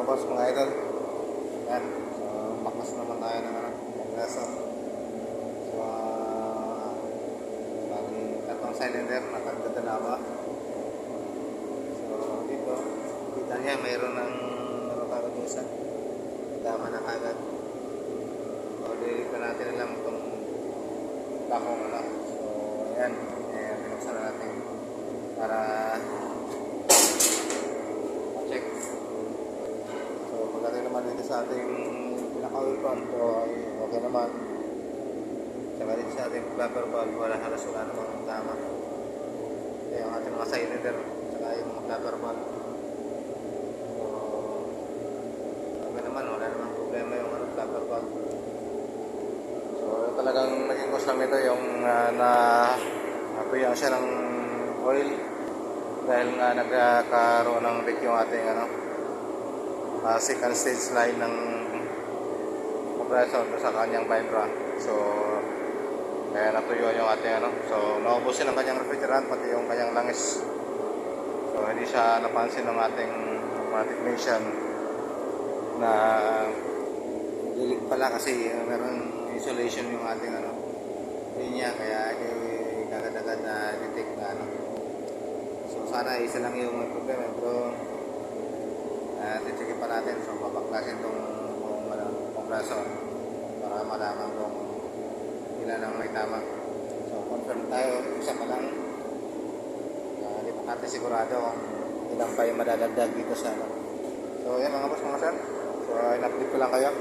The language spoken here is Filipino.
mga boss, mga idol. Yan. So, baklas naman tayo ng kompreso. So, bagong tatlong cylinder, nakagdadalawa. So, dito, kita niya, mayroon ng kagad isa. Tama na kagad. So, dito natin lang itong bakong So, ayan. Pinuksan na natin para check. So pagdating naman dito sa ating pinaka-oil pump, so ay okay naman. Saka dito sa ating flapper valve, halos wala namang tama. So yung ating mga cylinder, saka yung mga flapper valve. So okay naman, wala namang problema yung flapper valve. So talagang naging cause lang nito yung natuya siya ng oil dahil nga nagkaroon ng leak yung ating second stage line ng compressor sa kanyang vibra. So kaya natuyo yung ating so naubusin ang kanyang refrigerant pati yung kanyang langis. So hindi siya napansin ng ating mga technician na leak pala kasi meron insulation yung ating linya, kaya kagad-agad na detect na So sana isa lang yung problema, pero titikin pa natin. So babaklasin itong compressor para malaman kung ilan ang may tama. So confirm tayo, isa pa lang. Hindi pa natin sigurado kung ilan pa yung madadagdag dito sa So yan mga boss, mga sir. So in-update ko lang kayo.